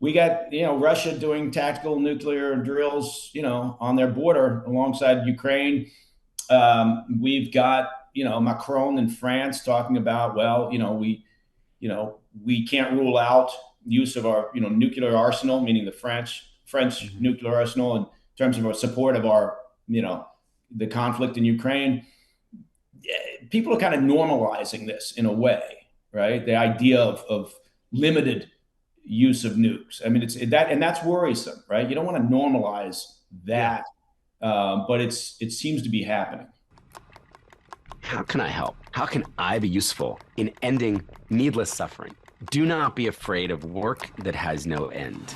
we got, Russia doing tactical nuclear drills, on their border alongside Ukraine. We've got, Macron in France talking about, well, we can't rule out use of our, nuclear arsenal, meaning the French Hmm. nuclear arsenal, in terms of our support of our, the conflict in Ukraine. People are kind of normalizing this in a way, right? The idea of limited use of nukes. I mean, it's that, and that's worrisome, right? You don't want to normalize Yeah. that, but it seems to be happening. How can I help? How can I be useful in ending needless suffering? Do not be afraid of work that has no end.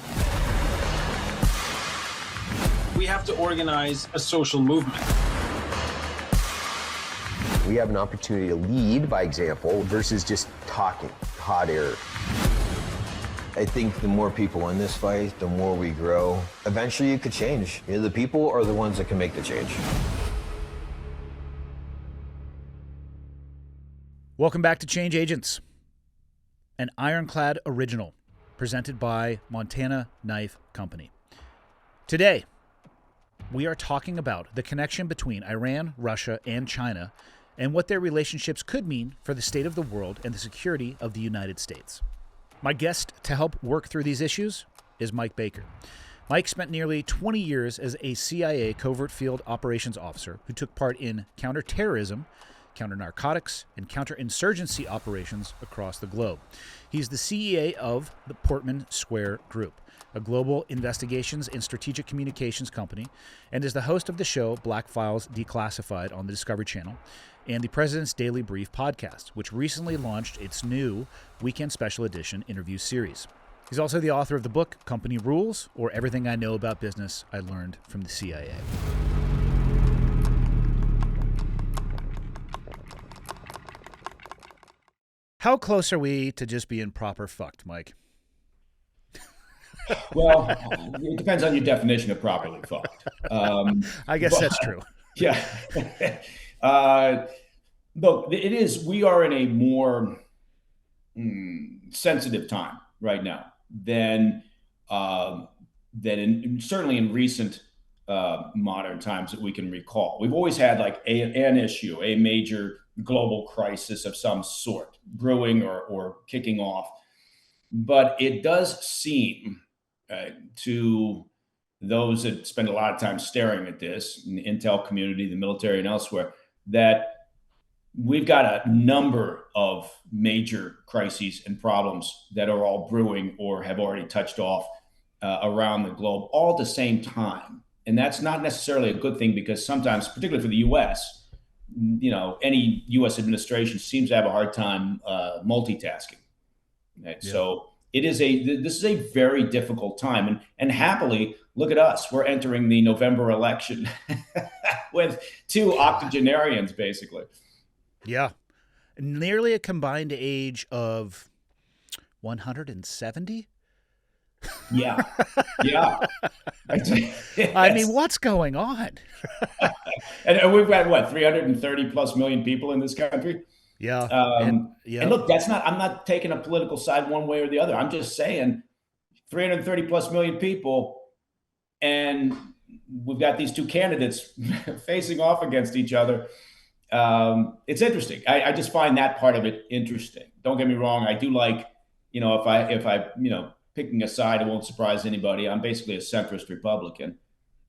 We have to organize a social movement. We have an opportunity to lead by example versus just talking, hot air. I think the more people in this fight, the more we grow. Eventually it could change. The people are the ones that can make the change. Welcome back to Change Agents, an Ironclad original presented by Montana Knife Company. Today, we are talking about the connection between Iran, Russia, and China, and what their relationships could mean for the state of the world and the security of the United States. My guest to help work through these issues is Mike Baker. Mike spent nearly 20 years as a CIA covert field operations officer who took part in counterterrorism, counter-narcotics, and counterinsurgency operations across the globe. He's the CEO of the Portman Square Group, a global investigations and strategic communications company, and is the host of the show Black Files Declassified on the Discovery Channel and the President's Daily Brief podcast, which recently launched its new Weekend Special Edition interview series. He's also the author of the book Company Rules, or Everything I Know About Business I Learned from the CIA. How close are we to just being proper fucked, Mike? Well, it depends on your definition of properly fucked. I guess But that's true. yeah, uh, look, it is. We are in a more sensitive time right now than certainly in recent modern times that we can recall. We've always had like an issue, a major global crisis of some sort brewing or kicking off. But it does seem to those that spend a lot of time staring at this, in the intel community, the military, and elsewhere, that we've got a number of major crises and problems that are all brewing or have already touched off around the globe all at the same time. And that's not necessarily a good thing, because sometimes, particularly for the US, any US administration seems to have a hard time multitasking. Right? Yeah. So this is a very difficult time, and happily, look at us. We're entering the November election with two God. octogenarians, basically. Yeah. Nearly a combined age of 170? Yeah, yeah. I mean, Yes. what's going on? And we've got what, 330 plus million people in this country. Yeah. And And yep. look, I'm not taking a political side one way or the other. I'm just saying 330 plus million people, and we've got these two candidates facing off against each other. It's interesting. I just find that part of it interesting. Don't get me wrong. I do like, if I, picking a side, it won't surprise anybody. I'm basically a centrist Republican.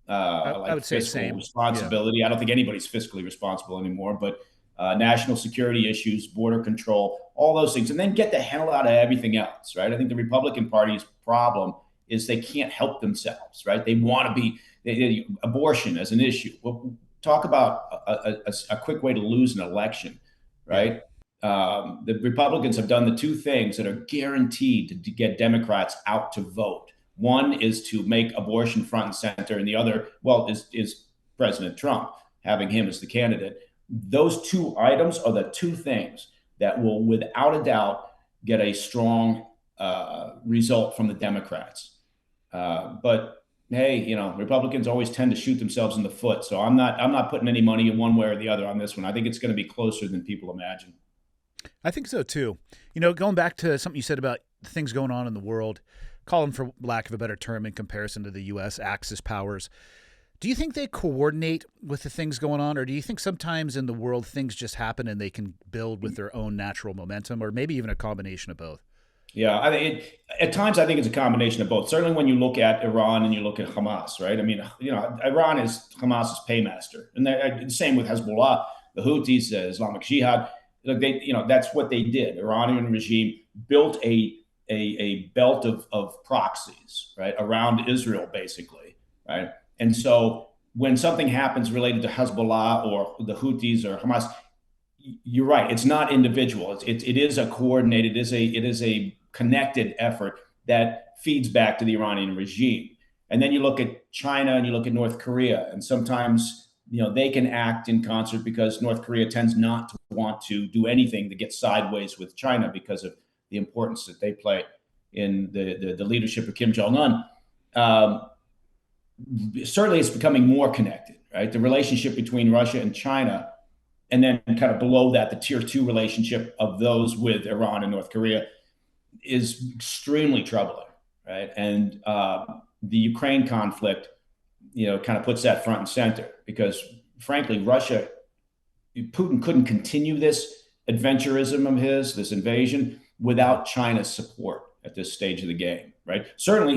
I I like would say fiscal same. Yeah. responsibility. I don't think anybody's fiscally responsible anymore, but national security issues, border control, all those things, and then get the hell out of everything else, right? I think the Republican Party's problem is they can't help themselves, right? They want to be abortion as an issue. Well, talk about a quick way to lose an election, Yeah. right? The Republicans have done the two things that are guaranteed to get Democrats out to vote. One is to make abortion front and center, and the other, well, is President Trump, having him as the candidate. Those two items are the two things that will, without a doubt, get a strong result from the Democrats. But hey, Republicans always tend to shoot themselves in the foot. So I'm not putting any money in one way or the other on this one. I think it's going to be closer than people imagine. I think so too. Going back to something you said about things going on in the world, call them for lack of a better term in comparison to the U.S. Axis powers. Do you think they coordinate with the things going on, or do you think sometimes in the world things just happen and they can build with their own natural momentum, or maybe even a combination of both? Yeah, at times I think it's a combination of both. Certainly, when you look at Iran and you look at Hamas, right? I mean, Iran is Hamas's paymaster, and the same with Hezbollah, the Houthis, Islamic Jihad. Look, that's what they did. Iranian regime built a belt of proxies, right, around Israel, basically, right. And so when something happens related to Hezbollah or the Houthis or Hamas, you're right. It's not individual. It is a coordinated. It is a connected effort that feeds back to the Iranian regime. And then you look at China and you look at North Korea, and sometimes they can act in concert because North Korea tends not to want to do anything that gets sideways with China because of the importance that they play in the leadership of Kim Jong-un. Certainly, it's becoming more connected, right? The relationship between Russia and China, and then kind of below that, the tier two relationship of those with Iran and North Korea is extremely troubling, right? And the Ukraine conflict, kind of puts that front and center because, frankly, Putin couldn't continue this adventurism of this invasion, without China's support at this stage of the game, right? Certainly,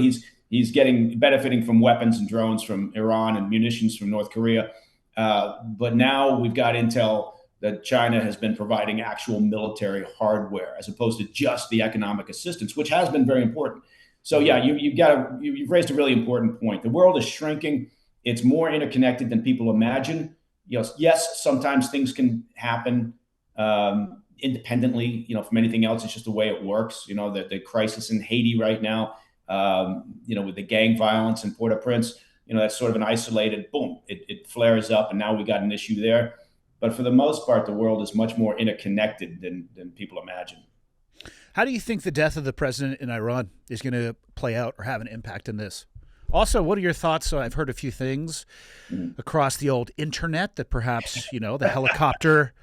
he's benefiting from weapons and drones from Iran and munitions from North Korea. But now we've got intel that China has been providing actual military hardware as opposed to just the economic assistance, which has been very important. So yeah, you've raised a really important point. The world is shrinking. It's more interconnected than people imagine. Yes, sometimes things can happen independently, from anything else. It's just the way it works. The crisis in Haiti right now, with the gang violence in Port-au-Prince, that's sort of an isolated, boom, it flares up, and now we got an issue there. But for the most part, the world is much more interconnected than people imagine. How do you think the death of the president in Iran is going to play out or have an impact in this? Also, what are your thoughts? So I've heard a few things across the old internet that perhaps, the helicopter.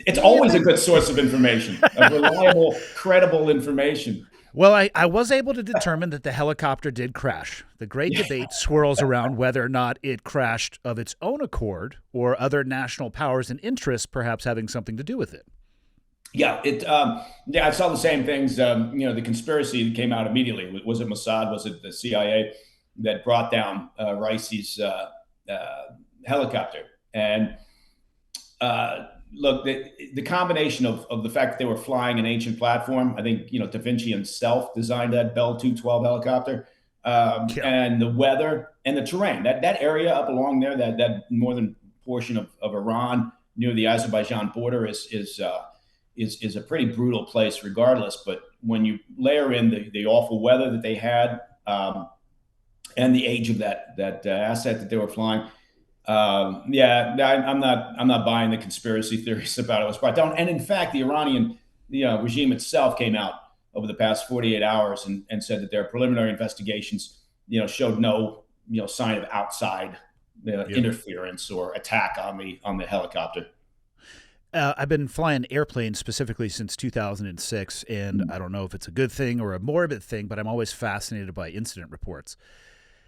It's always a good source of information, of reliable, credible information. Well, I was able to determine that the helicopter did crash. The great debate swirls around whether or not it crashed of its own accord or other national powers and interests perhaps having something to do with it. Yeah, I saw the same things. The conspiracy that came out immediately. Was it Mossad? Was it the CIA that brought down Raisi's helicopter? And look, the combination of the fact that they were flying an ancient platform, I think, Da Vinci himself designed that Bell 212 helicopter, and the weather and the terrain, that area up along there, that northern portion of Iran near the Azerbaijan border is a pretty brutal place regardless. But when you layer in the awful weather that they had, and the age of that asset that they were flying, I'm not buying the conspiracy theories about it was brought down. And in fact, the Iranian regime itself came out over the past 48 hours and said that their preliminary investigations showed no sign of outside interference or attack on the helicopter. I've been flying airplanes specifically since 2006, and I don't know if it's a good thing or a morbid thing, but I'm always fascinated by incident reports.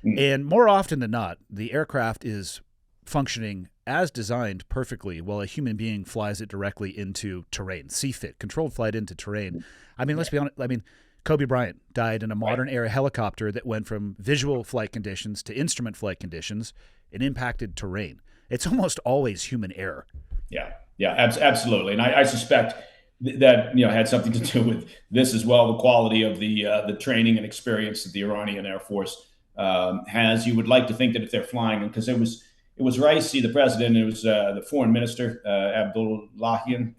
And more often than not, the aircraft is functioning as designed perfectly while a human being flies it directly into terrain, CFIT, controlled flight into terrain. I mean, let's be honest. I mean, Kobe Bryant died in a modern era helicopter that went from visual flight conditions to instrument flight conditions and impacted terrain. It's almost always human error. Yeah, absolutely. And I suspect that had something to do with this as well, the quality of the training and experience that the Iranian Air Force has. You would like to think that if they're flying, because it was Raisi, the president, it was the foreign minister, Abdullahian,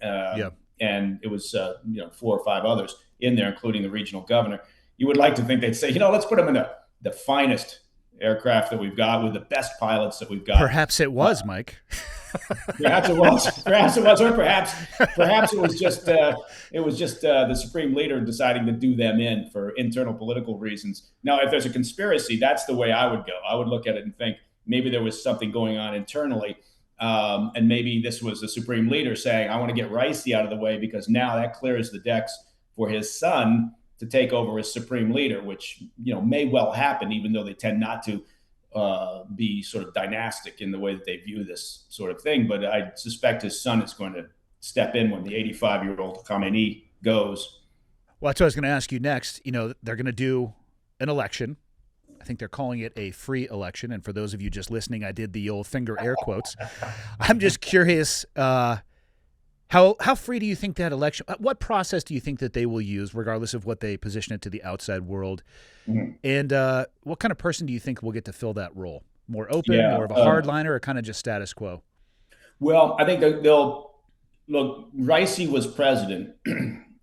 and it was 4 or 5 others in there, including the regional governor. You would like to think they'd say, let's put them in the finest aircraft that we've got with the best pilots that we've got. Perhaps it was, Mike. Perhaps it was, or perhaps it was just the supreme leader deciding to do them in for internal political reasons. Now, if there's a conspiracy, that's the way I would go. I would look at it and think maybe there was something going on internally, and maybe this was the supreme leader saying, "I want to get Raisi out of the way because now that clears the decks for his son to take over as supreme leader, which may well happen, even though they tend not to be sort of dynastic in the way that they view this sort of thing. But I suspect his son is going to step in when the 85-year-old Khamenei goes. Well, that's what I was going to ask you next. They're going to do an election. I think they're calling it a free election. And for those of you just listening, I did the old finger air quotes. I'm just curious, how free do you think that election, what process do you think that they will use, regardless of what they position it to the outside world? Mm-hmm. And what kind of person do you think will get to fill that role? More open, more of a hardliner, or kind of just status quo? Well, I think they'll look, Raisi was president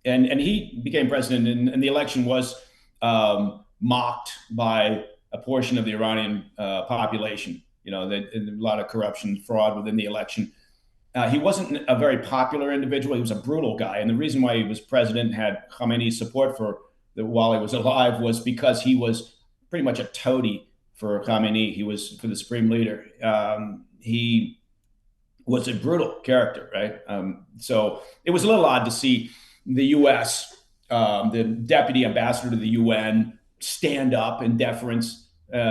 and he became president, and the election was mocked by a portion of the Iranian population. A lot of corruption, fraud within the election. He wasn't a very popular individual. He was a brutal guy. And the reason why he was president, had Khamenei's support while he was alive, was because he was pretty much a toady for Khamenei. He was for the supreme leader. He was a brutal character, right? So it was a little odd to see the U.S., the deputy ambassador to the UN, stand up in deference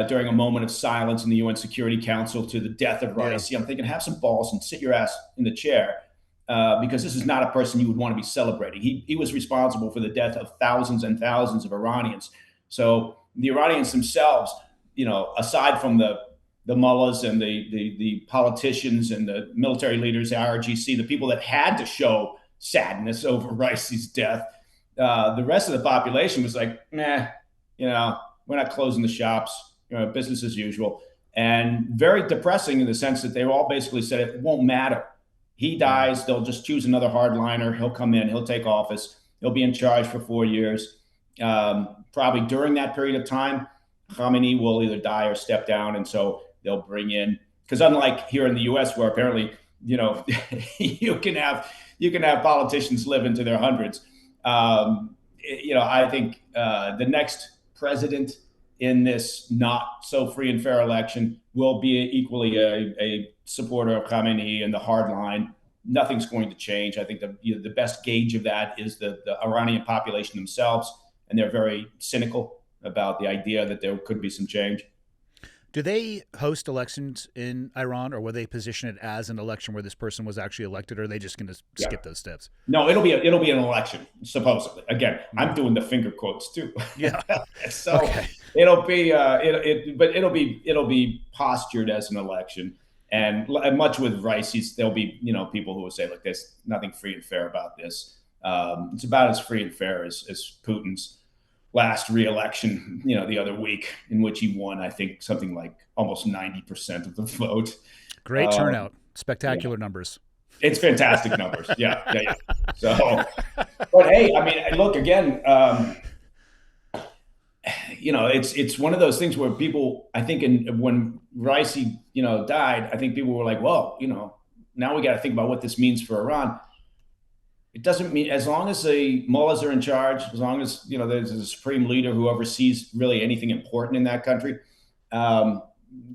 during a moment of silence in the UN Security Council to the death of Raisi. Yeah. I'm thinking, have some balls and sit your ass in the chair, because this is not a person you would want to be celebrating. He was responsible for the death of thousands and thousands of Iranians. So the Iranians themselves, aside from the mullahs and the politicians and the military leaders, the IRGC, the people that had to show sadness over Raisi's death, the rest of the population was like, nah, we're not closing the shops, business as usual. And very depressing in the sense that they all basically said it won't matter. He dies, they'll just choose another hardliner. He'll come in, he'll take office, he'll be in charge for 4 years. Probably during that period of time, Khamenei will either die or step down. And so they'll bring in, because unlike here in the US, where apparently, you can have politicians live into their hundreds. I think the next president in this not so free and fair election will be equally a supporter of Khamenei and the hard line. Nothing's going to change. I think the best gauge of that is the Iranian population themselves, and they're very cynical about the idea that there could be some change. Do they host elections in Iran, or will they position it as an election where this person was actually elected, or are they just going to skip those steps? No, it'll be an election, supposedly. Again, I'm doing the finger quotes too. Yeah. So okay. It'll be it'll be postured as an election, and much with Raisi's, there'll be people who will say, look, there's nothing free and fair about this. It's about as free and fair as Putin's last re-election, the other week, in which he won, I think, something like almost 90% of the vote. Great turnout. Spectacular numbers. It's fantastic numbers. Yeah. So, but hey, I mean, look, again, it's one of those things where people, I think when Raisi, died, I think people were like, well, now we got to think about what this means for Iran. It doesn't mean, as long as the mullahs are in charge, as long as there's a supreme leader who oversees really anything important in that country, you're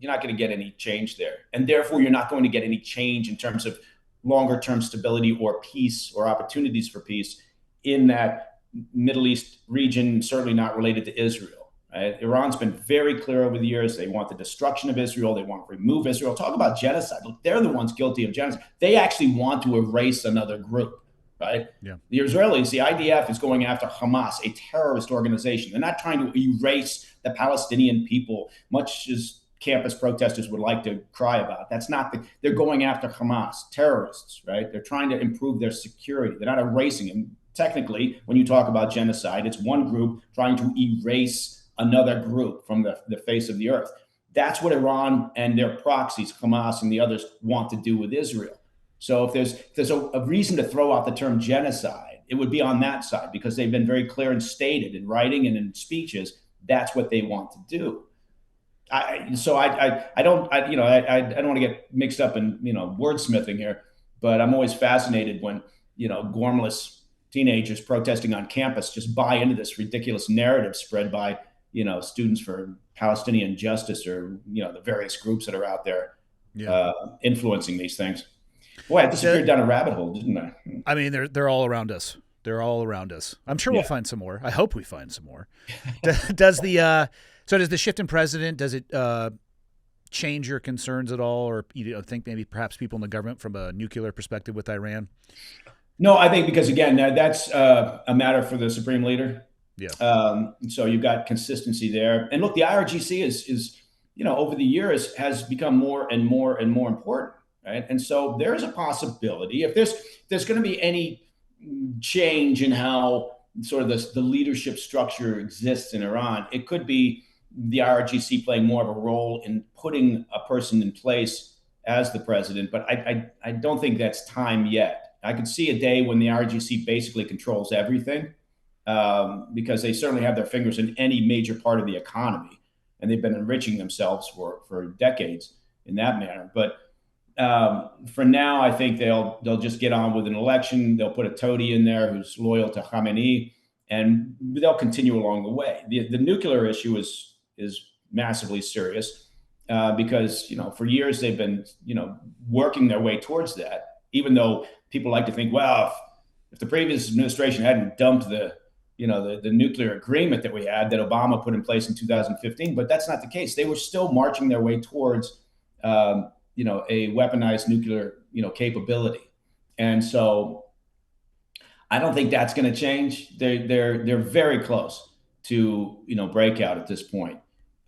not going to get any change there, and therefore you're not going to get any change in terms of longer term stability or peace or opportunities for peace in that Middle East region. Certainly not related to Israel. Right? Iran's been very clear over the years. They want the destruction of Israel. They want to remove Israel. Talk about genocide. Look, they're the ones guilty of genocide. They actually want to erase another group. Right? Yeah. The Israelis, the IDF, is going after Hamas, a terrorist organization. They're not trying to erase the Palestinian people, much as campus protesters would like to cry about. That's not they're going after Hamas, terrorists, right? They're trying to improve their security. They're not erasing them. Technically, when you talk about genocide, it's one group trying to erase another group from the face of the earth. That's what Iran and their proxies, Hamas and the others, want to do with Israel. So if there's a reason to throw out the term genocide, it would be on that side, because they've been very clear and stated in writing and in speeches that's what they want to do. I don't want to get mixed up in wordsmithing here, but I'm always fascinated when gormless teenagers protesting on campus just buy into this ridiculous narrative spread by students for Palestinian justice, or the various groups that are out there influencing these things. Boy, I disappeared down a rabbit hole, didn't I? I mean, they're all around us. They're all around us. I'm sure Yeah. we'll find some more. I hope we find some more. Does the shift in president, does it change your concerns at all, or think maybe perhaps people in the government from a nuclear perspective with Iran? No, I think because again, that's a matter for the supreme leader. Yeah. So you've got consistency there. And look, the IRGC is over the years has become more and more and more important, right? And so there is a possibility if there's going to be any change in how sort of the leadership structure exists in Iran, it could be the IRGC playing more of a role in putting a person in place as the president. But I don't think that's time yet. I could see a day when the IRGC basically controls everything, because they certainly have their fingers in any major part of the economy, and they've been enriching themselves for decades in that manner. But for now, I think they'll just get on with an election. They'll put a toady in there who's loyal to Khamenei, and they'll continue along the way. The nuclear issue is massively serious, because for years they've been working their way towards that. Even though people like to think, well, if the previous administration hadn't dumped the nuclear agreement that we had that Obama put in place in 2015, but that's not the case. They were still marching their way towards a weaponized nuclear, capability. And so I don't think that's going to change. They're very close to, breakout at this point.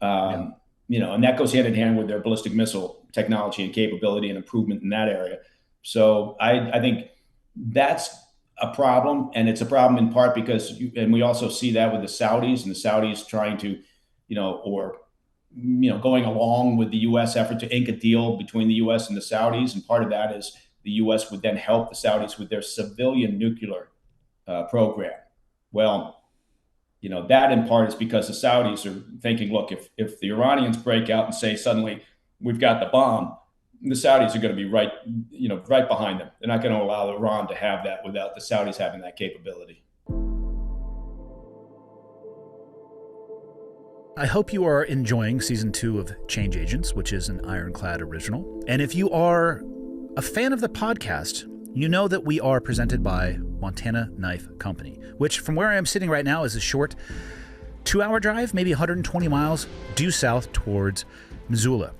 And that goes hand in hand with their ballistic missile technology and capability and improvement in that area. So I think that's a problem, and it's a problem in part because, and we also see that with the Saudis, and the Saudis trying to, going along with the U.S. effort to ink a deal between the U.S. and the Saudis. And part of that is the U.S. would then help the Saudis with their civilian nuclear program. Well, that in part is because the Saudis are thinking, look, if the Iranians break out and say suddenly we've got the bomb, the Saudis are going to be right behind them. They're not going to allow Iran to have that without the Saudis having that capability. I hope you are enjoying season 2 of Change Agents, which is an Ironclad original. And if you are a fan of the podcast, you know that we are presented by Montana Knife Company, which from where I am sitting right now is a short 2-hour drive, maybe 120 miles due south towards Missoula.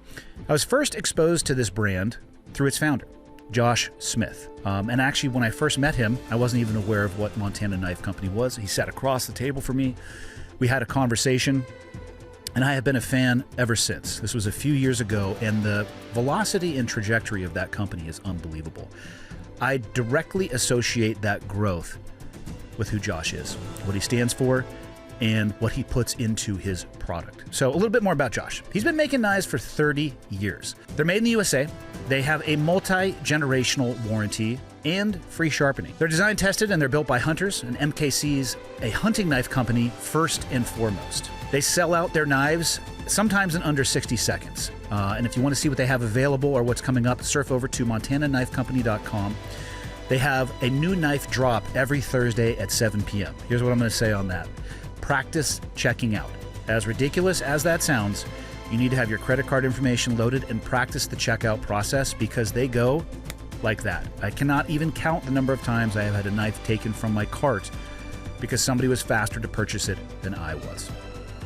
I was first exposed to this brand through its founder, Josh Smith. And actually, when I first met him, I wasn't even aware of what Montana Knife Company was. He sat across the table from me. We had a conversation, and I have been a fan ever since. This was a few years ago, and the velocity and trajectory of that company is unbelievable. I directly associate that growth with who Josh is, what he stands for, and what he puts into his product. So a little bit more about Josh. He's been making knives for 30 years. They're made in the USA. They have a multi-generational warranty and free sharpening. They're design tested and they're built by hunters, and MKC's a hunting knife company first and foremost. They sell out their knives sometimes in under 60 seconds. And if you want to see what they have available or what's coming up, surf over to montanaknifecompany.com. They have a new knife drop every Thursday at 7 p.m. Here's what I'm going to say on that. Practice checking out. As ridiculous as that sounds, you need to have your credit card information loaded and practice the checkout process, because they go like that. I cannot even count the number of times I have had a knife taken from my cart because somebody was faster to purchase it than I was.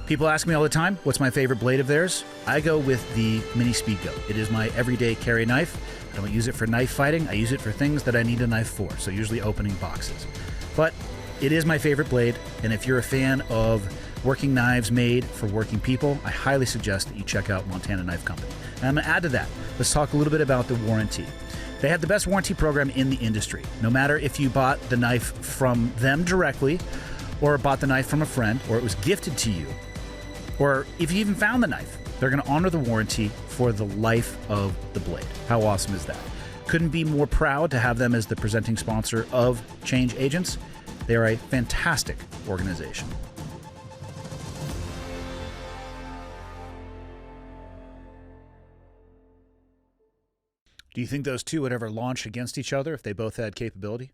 People ask me all the time, what's my favorite blade of theirs? I go with the Mini Speed Goat. It is my everyday carry knife. I don't use it for knife fighting. I use it for things that I need a knife for, so usually opening boxes. But it is my favorite blade, and if you're a fan of working knives made for working people, I highly suggest that you check out Montana Knife Company. And I'm going to add to that. Let's talk a little bit about the warranty. They have the best warranty program in the industry. No matter if you bought the knife from them directly, or bought the knife from a friend, or it was gifted to you, or if you even found the knife, they're going to honor the warranty for the life of the blade. How awesome is that? Couldn't be more proud to have them as the presenting sponsor of Change Agents. They are a fantastic organization. Do you think those two would ever launch against each other if they both had capability?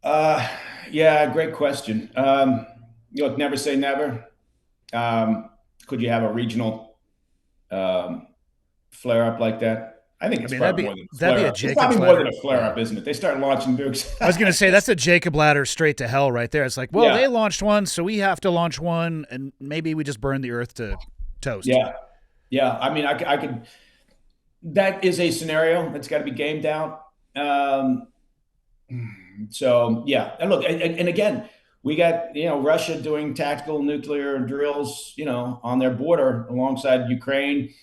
Yeah, great question. Look, never say never. Could you have a regional flare up like that? I think I it's mean, probably more than a that'd be flare a up. It's Jacob's probably more ladder. than a flare up, isn't it? They start launching nukes. I was going to say that's a Jacob ladder straight to hell right there. It's like, well, Yeah. they launched one, so we have to launch one, and maybe we just burn the Earth to toast. Yeah. Yeah. I mean, I could. That is a scenario that's got to be gamed out. So yeah, and look, and again, we got Russia doing tactical nuclear drills, on their border alongside Ukraine.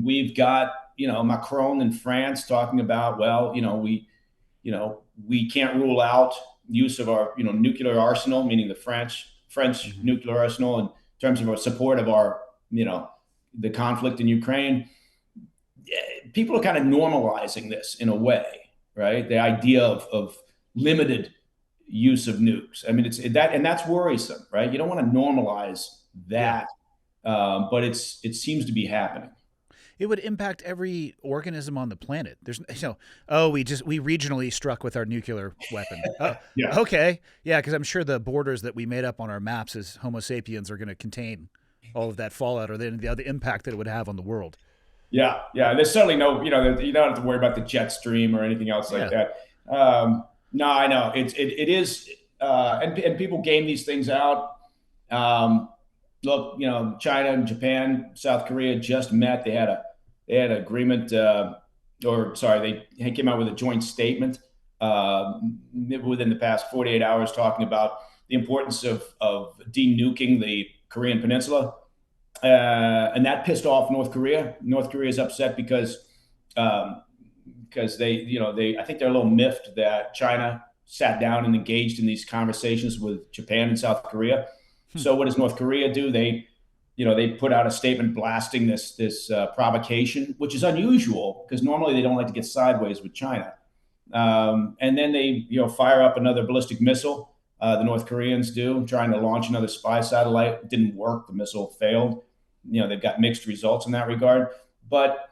We've got Macron in France talking about, well, we can't rule out use of our nuclear arsenal, meaning the French nuclear arsenal, in terms of our support of our the conflict in Ukraine. People are kind of normalizing this in a way, right? The idea of limited use of nukes. I mean, it's that, and that's worrisome, right? You don't want to normalize that, but it seems to be happening. It would impact every organism on the planet. There's we regionally struck with our nuclear weapon. Oh, Yeah. Okay, yeah, because I'm sure the borders that we made up on our maps as Homo sapiens are going to contain all of that fallout, or the impact that it would have on the world. Yeah, yeah. There's certainly no, you don't have to worry about the jet stream or anything else like that. No, I know it is, and people game these things out. Look, China and Japan, South Korea just met. They had an agreement, they came out with a joint statement within the past 48 hours, talking about the importance of denuking the Korean Peninsula. And that pissed off North Korea. North Korea is upset because they I think they're a little miffed that China sat down and engaged in these conversations with Japan and South Korea. So what does North Korea do? They put out a statement blasting this provocation, which is unusual because normally they don't like to get sideways with China. And then they fire up another ballistic missile. The North Koreans do, trying to launch another spy satellite. It didn't work. The missile failed. They've got mixed results in that regard. But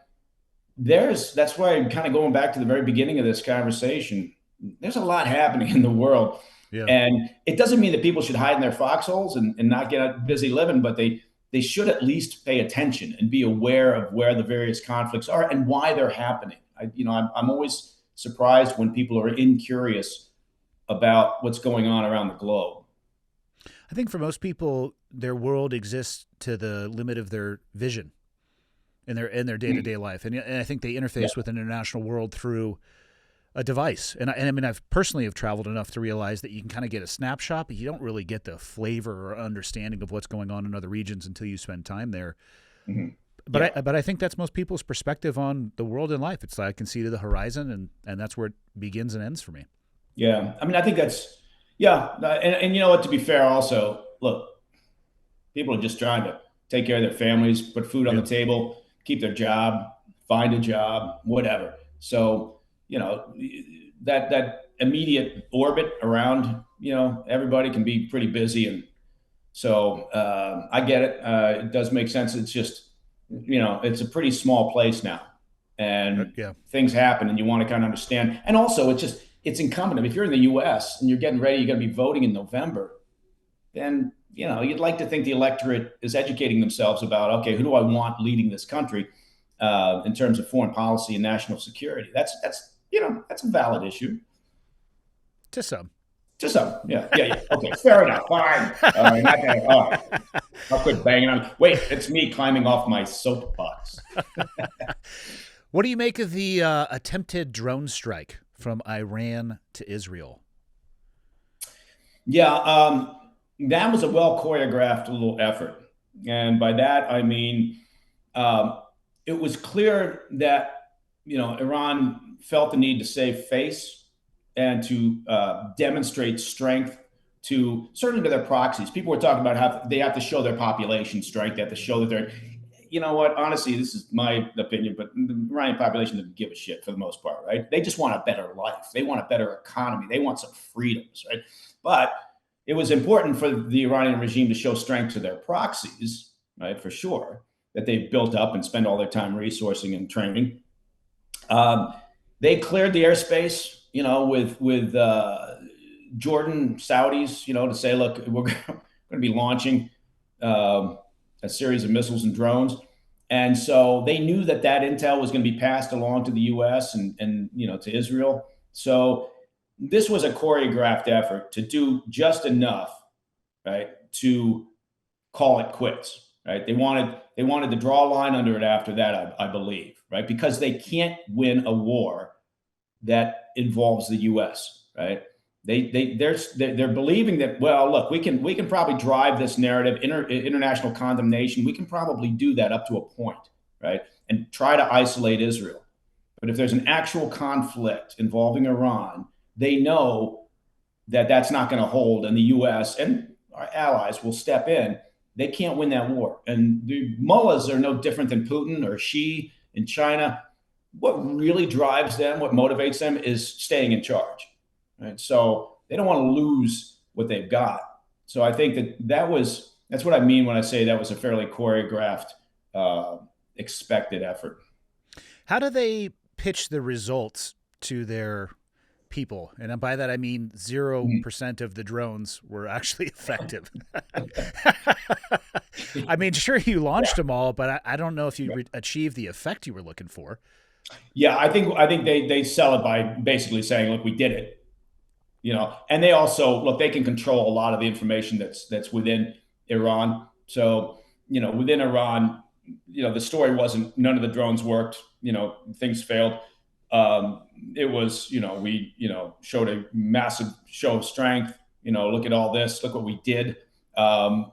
that's why I'm kind of going back to the very beginning of this conversation. There's a lot happening in the world. Yeah. And it doesn't mean that people should hide in their foxholes and not get busy living, but they should at least pay attention and be aware of where the various conflicts are and why they're happening. I'm always surprised when people are incurious about what's going on around the globe. I think for most people, their world exists to the limit of their vision in their day-to-day life, and I think they interface with an international world through a device. And I mean, I've personally have traveled enough to realize that you can kind of get a snapshot, but you don't really get the flavor or understanding of what's going on in other regions until you spend time there. Mm-hmm. But I think that's most people's perspective on the world and life. It's like I can see to the horizon, and that's where it begins and ends for me. Yeah, I mean, I think that's and you know what? To be fair, also, look, people are just trying to take care of their families, put food on the table, keep their job, find a job, whatever. So that immediate orbit around everybody can be pretty busy, and so I get it. It does make sense. It's just it's a pretty small place now, and things happen, and you want to kind of understand. And also, it's incumbent. If you're in the U.S. and you're getting ready, you're going to be voting in November, then you'd like to think the electorate is educating themselves about, okay, who do I want leading this country in terms of foreign policy and national security. That's a valid issue. To some. Yeah. Okay, fair enough. Fine. All right. I'll quit banging on. Wait, it's me climbing off my soapbox. What do you make of the attempted drone strike from Iran to Israel? Yeah, that was a well choreographed little effort, and by that I mean it was clear that Iran felt the need to save face and to demonstrate strength to certainly to their proxies. People were talking about how they have to show their population strength. They have to show that they're, what? Honestly, this is my opinion, but the Iranian population doesn't give a shit for the most part, right? They just want a better life. They want a better economy. They want some freedoms, right? But it was important for the Iranian regime to show strength to their proxies, right? For sure, that they've built up and spend all their time resourcing and training. They cleared the airspace, with Jordan, Saudis, to say, look, we're going to be launching a series of missiles and drones. And so they knew that that intel was going to be passed along to the U.S. and to Israel. So this was a choreographed effort to do just enough, right, to call it quits. Right? They wanted to draw a line under it after that, I believe, right, because they can't win a war that involves the U.S. Right? They're believing that, well, look, we can probably drive this narrative, international condemnation. We can probably do that up to a point, right, and try to isolate Israel. But if there's an actual conflict involving Iran, they know that that's not going to hold, and the U.S. and our allies will step in. They can't win that war, and the mullahs are no different than Putin or Xi in China. What really drives them, what motivates them, is staying in charge. Right? So they don't want to lose what they've got. So I think that's what I mean when I say that was a fairly choreographed, expected effort. How do they pitch the results to their people? And by that, I mean 0% of the drones were actually effective. I mean, sure, you launched them all, but I don't know if you achieved the effect you were looking for. Yeah, I think they sell it by basically saying, look, we did it. And they also, look, they can control a lot of the information that's within Iran. So, within Iran, the story wasn't none of the drones worked, things failed. It was, we, showed a massive show of strength, look at all this, look what we did. And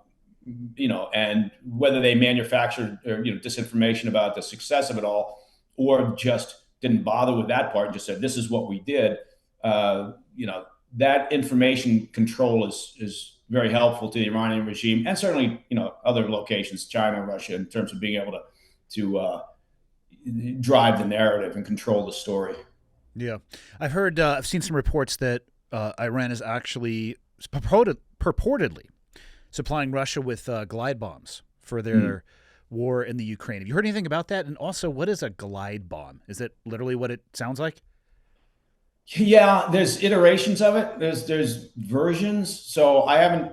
whether they manufactured disinformation about the success of it all, or just didn't bother with that part, just said, this is what we did. That information control is very helpful to the Iranian regime, and certainly, other locations, China, Russia, in terms of being able to drive the narrative and control the story. Yeah. I've seen some reports that Iran is actually purportedly supplying Russia with glide bombs for their war in the Ukraine. Have you heard anything about that? And also, what is a glide bomb? Is it literally what it sounds like? Yeah, there's iterations of it. There's versions. So I haven't,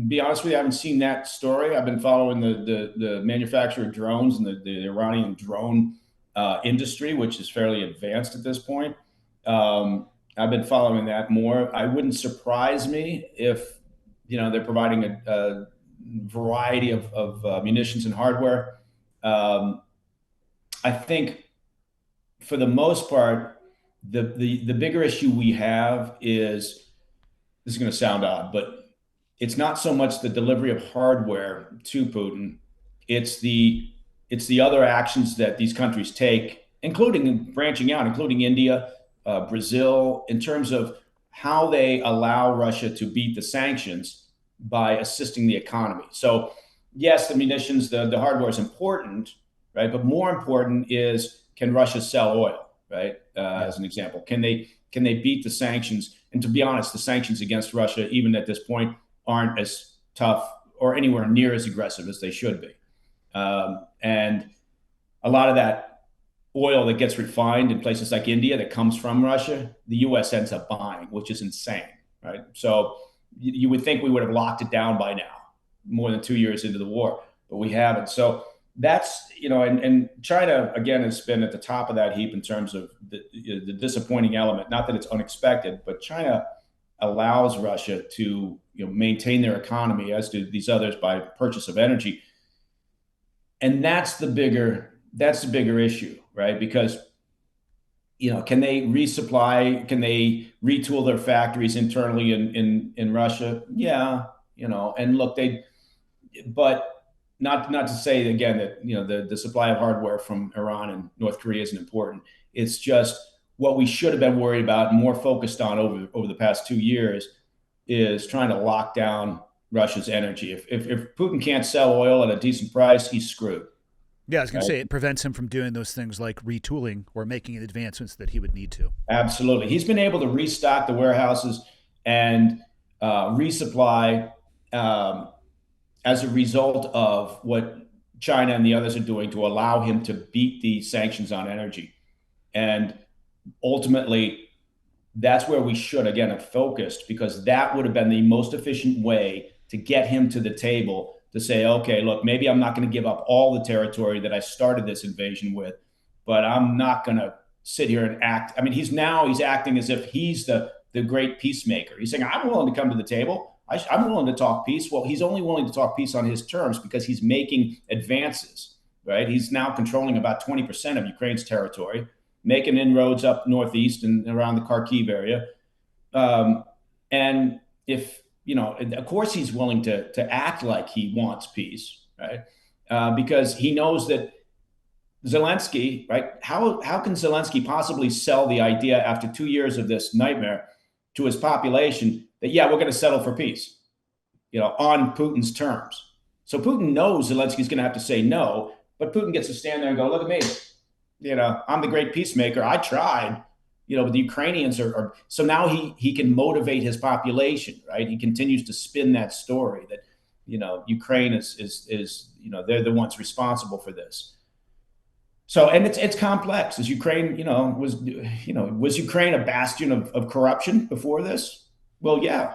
be honest with you, I haven't seen that story. I've been following the manufacturer of drones and the Iranian drone industry, which is fairly advanced at this point. I've been following that more. I wouldn't surprise me if they're providing a variety of munitions and hardware. I think for the most part, the bigger issue we have is, this is going to sound odd, but it's not so much the delivery of hardware to Putin. It's the other actions that these countries take, including branching out, including India, Brazil, in terms of how they allow Russia to beat the sanctions by assisting the economy. So yes, the munitions, the hardware is important, right? But more important is, can Russia sell oil? Right, as an example, can they beat the sanctions? And to be honest, the sanctions against Russia, even at this point, aren't as tough or anywhere near as aggressive as they should be. And a lot of that oil that gets refined in places like India that comes from Russia, the U.S. ends up buying, which is insane, right? So you would think we would have locked it down by now, more than 2 years into the war, but we haven't. So that's, and China, again, has been at the top of that heap in terms of the disappointing element. Not that it's unexpected, but China allows Russia to maintain their economy, as do these others, by purchase of energy. And that's the bigger issue, right? Because, can they resupply? Can they retool their factories internally in Russia? Yeah, and look, but not to say again that the supply of hardware from Iran and North Korea isn't important. It's just what we should have been worried about and more focused on over the past 2 years is trying to lock down Russia's energy. If Putin can't sell oil at a decent price, he's screwed. Yeah, I was going to say, it prevents him from doing those things like retooling or making advancements that he would need to. Absolutely. He's been able to restock the warehouses and resupply as a result of what China and the others are doing to allow him to beat the sanctions on energy. And ultimately, that's where we should, again, have focused, because that would have been the most efficient way to get him to the table to say, okay, look, maybe I'm not going to give up all the territory that I started this invasion with, but I'm not going to sit here and act. I mean, he's acting as if he's the great peacemaker. He's saying, I'm willing to come to the table. I'm willing to talk peace. Well, he's only willing to talk peace on his terms because he's making advances, right? He's now controlling about 20% of Ukraine's territory, making inroads up northeast and around the Kharkiv area. And if, of course he's willing to act like he wants peace, right? Because he knows that Zelensky, right? How can Zelensky possibly sell the idea after 2 years of this nightmare to his population that, yeah, we're going to settle for peace, on Putin's terms? So Putin knows Zelensky's going to have to say no, but Putin gets to stand there and go, look at me, I'm the great peacemaker. I tried, but the Ukrainians are so now he can motivate his population, right? He continues to spin that story that, Ukraine is they're the ones responsible for this. So, and it's complex. Is Ukraine, was Ukraine a bastion of corruption before this? Well, yeah.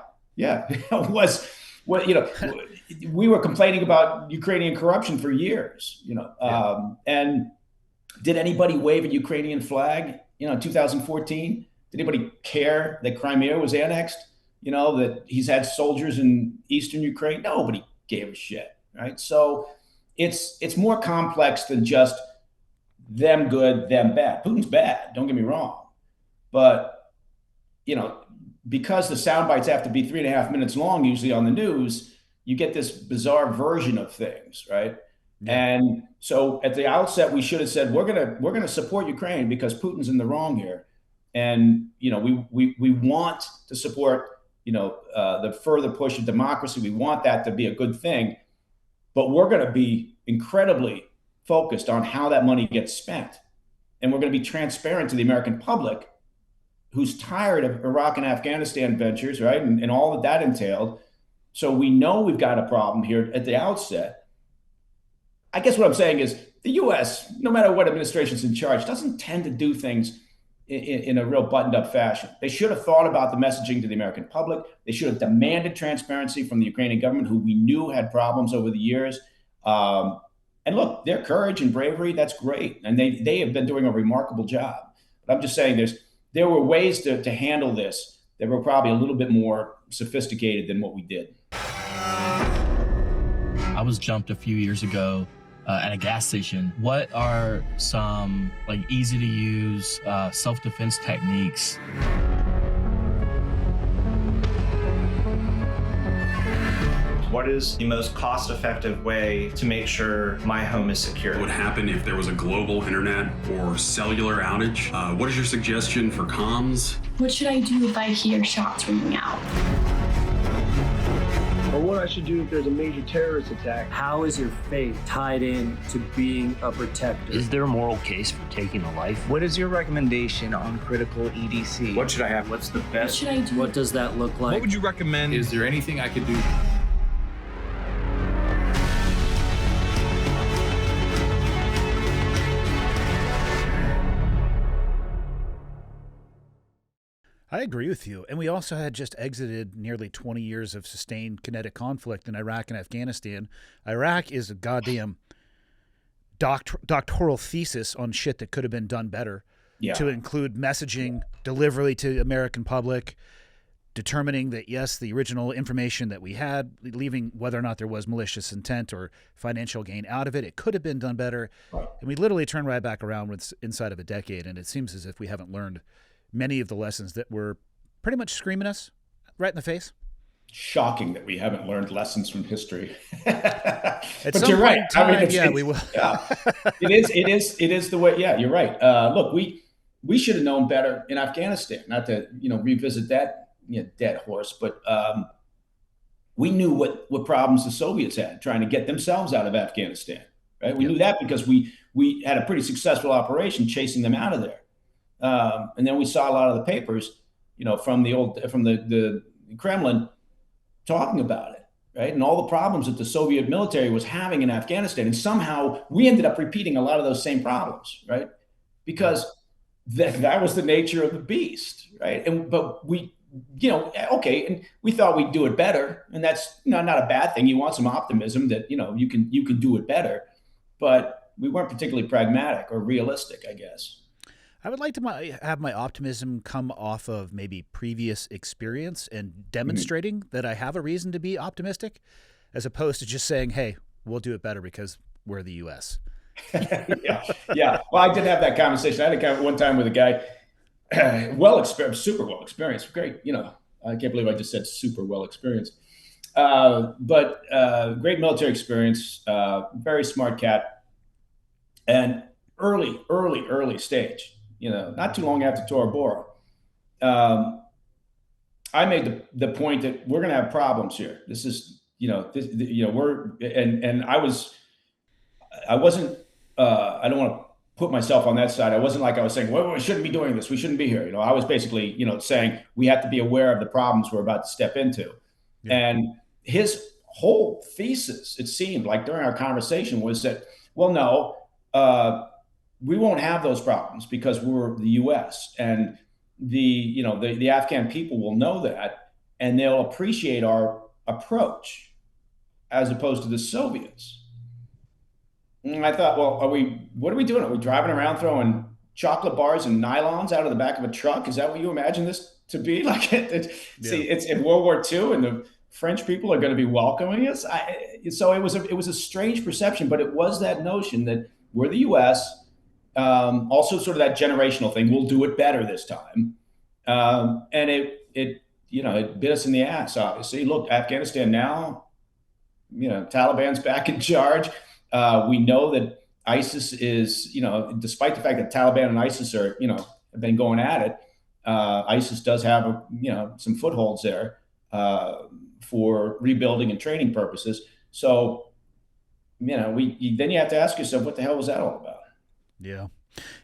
We were complaining about Ukrainian corruption for years, and did anybody wave a Ukrainian flag, in 2014? Did anybody care that Crimea was annexed? That he's had soldiers in Eastern Ukraine? Nobody gave a shit, right? So it's more complex than just them good, them bad. Putin's bad, don't get me wrong. But, because the sound bites have to be 3.5 minutes long, usually on the news, you get this bizarre version of things, right? Yeah. And so at the outset, we should have said, we're gonna support Ukraine because Putin's in the wrong here. And, we want to support, the further push of democracy. We want that to be a good thing, but we're going to be incredibly focused on how that money gets spent. And we're going to be transparent to the American public who's tired of Iraq and Afghanistan ventures, right? And all that entailed. So we know we've got a problem here at the outset. I guess what I'm saying is the US, no matter what administration's in charge, doesn't tend to do things in a real buttoned up fashion. They should have thought about the messaging to the American public. They should have demanded transparency from the Ukrainian government, who we knew had problems over the years. And look, their courage and bravery, that's great. And they have been doing a remarkable job. But I'm just saying there were ways to handle this that were probably a little bit more sophisticated than what we did. I was jumped a few years ago at a gas station. What are some easy to use self-defense techniques? What is the most cost-effective way to make sure my home is secure? What would happen if there was a global internet or cellular outage? What is your suggestion for comms? What should I do if I hear shots ringing out? Or what I should do if there's a major terrorist attack. How is your faith tied in to being a protector? Is there a moral case for taking a life? What is your recommendation on critical EDC? What should I have? What's the best? What should I do? What does that look like? What would you recommend? Is there anything I could do? I agree with you. And we also had just exited nearly 20 years of sustained kinetic conflict in Iraq and Afghanistan. Iraq is a goddamn doctoral thesis on shit that could have been done better, to include messaging, delivery to American public, determining that, yes, the original information that we had, leaving whether or not there was malicious intent or financial gain out of it, it could have been done better. And we literally turned right back around inside of a decade, and it seems as if we haven't learned many of the lessons that were pretty much screaming us right in the face. Shocking that we haven't learned lessons from history. But you're right. We will. It is the way. Yeah, you're right. Look, we should have known better in Afghanistan. Not to revisit that dead horse, but we knew what problems the Soviets had trying to get themselves out of Afghanistan. Right? We knew that because we had a pretty successful operation chasing them out of there. And then we saw a lot of the papers, from the Kremlin talking about it, right? And all the problems that the Soviet military was having in Afghanistan. And somehow we ended up repeating a lot of those same problems, right? Because that was the nature of the beast, right? But we okay, and we thought we'd do it better, and that's not a bad thing. You want some optimism that you can do it better, but we weren't particularly pragmatic or realistic, I guess. I would like to have my optimism come off of maybe previous experience and demonstrating that I have a reason to be optimistic, as opposed to just saying, "Hey, we'll do it better because we're the U.S." yeah. Well, I did have that conversation. I had a one time with a guy, super well experienced, great. I can't believe I just said super well experienced, but great military experience, very smart cat, and early stage. Not too long after Tora Bora, I made the point that we're going to have problems here. This is, I wasn't, I don't want to put myself on that side. I wasn't like I was saying, well, we shouldn't be doing this. We shouldn't be here. I was basically, saying we have to be aware of the problems we're about to step into. Yeah. And his whole thesis, it seemed like during our conversation, was that, well, no, we won't have those problems because we're the U.S. and the Afghan people will know that, and they'll appreciate our approach as opposed to the Soviets. And I thought, well, what are we doing? Are we driving around throwing chocolate bars and nylons out of the back of a truck? Is that what you imagine this to be? Like, see, it's in World War II, and the French people are going to be welcoming us. So it was a strange perception, but it was that notion that we're the U.S., also sort of that generational thing. We'll do it better this time. And it bit us in the ass, obviously. Look, Afghanistan now, Taliban's back in charge. We know that ISIS is, despite the fact that Taliban and ISIS are, have been going at it, ISIS does have, some footholds there for rebuilding and training purposes. So, then you have to ask yourself, what the hell was that all about? Yeah.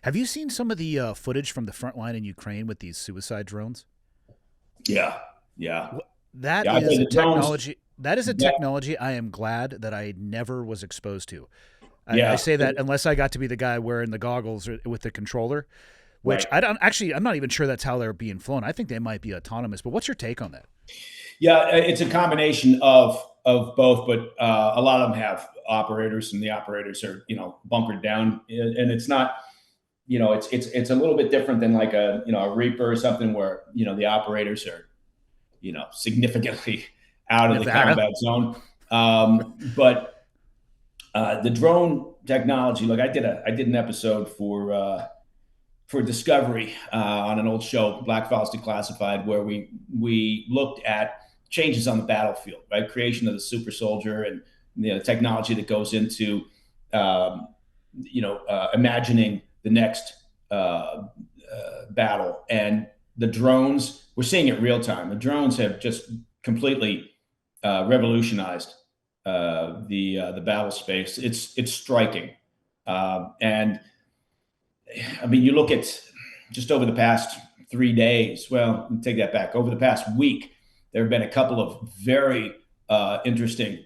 Have you seen some of the footage from the front line in Ukraine with these suicide drones? Yeah. That is a technology. That is a technology I am glad that I never was exposed to. I say that unless I got to be the guy wearing the goggles with the controller, which I'm not even sure that's how they're being flown. I think they might be autonomous, but what's your take on that? Yeah, it's a combination of both, but a lot of them have operators, and the operators are, bunkered down, and it's not, it's a little bit different than like a Reaper or something where, the operators are, significantly out of the combat zone. But the drone technology, look, I did an episode for Discovery on an old show, Black Files Declassified, where we looked at changes on the battlefield, right? Creation of the super soldier and the technology that goes into, imagining the next battle. And the drones, we're seeing it real time. The drones have just completely revolutionized the battle space. It's striking. And I mean, you look at just over the past 3 days, well, take that back. Over the past week, there have been a couple of very interesting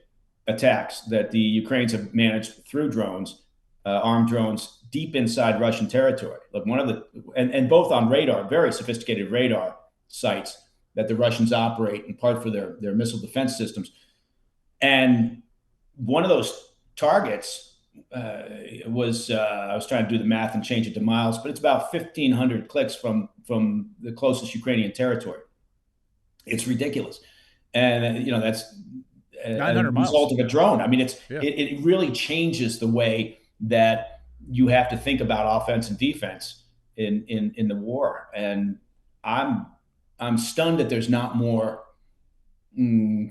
attacks that the Ukrainians have managed through drones, armed drones, deep inside Russian territory. Look, and both on radar, very sophisticated radar sites that the Russians operate in part for their missile defense systems. And one of those targets was, I was trying to do the math and change it to miles, but it's about 1,500 clicks from the closest Ukrainian territory. It's ridiculous. And, that's 900 miles. Result of a drone. I mean, it really changes the way that you have to think about offense and defense in the war. And I'm stunned that there's not more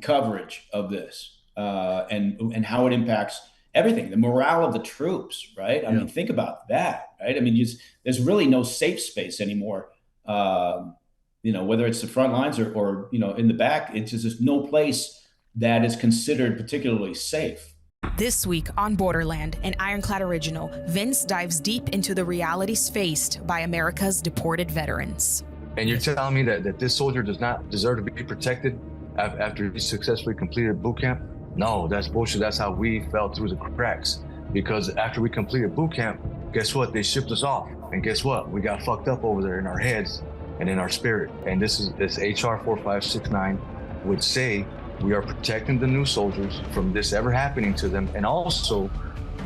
coverage of this and how it impacts everything, the morale of the troops, right? I mean, think about that, right? I mean, there's really no safe space anymore. Whether it's the front lines or in the back, it's just no place that is considered particularly safe. This week on Borderland, an Ironclad original, Vince dives deep into the realities faced by America's deported veterans. And you're telling me that this soldier does not deserve to be protected after he successfully completed boot camp? No, that's bullshit. That's how we fell through the cracks. Because after we completed boot camp, guess what? They shipped us off. And guess what? We got fucked up over there in our heads. and in our spirit. And this HR 4569 would say we are protecting the new soldiers from this ever happening to them, and also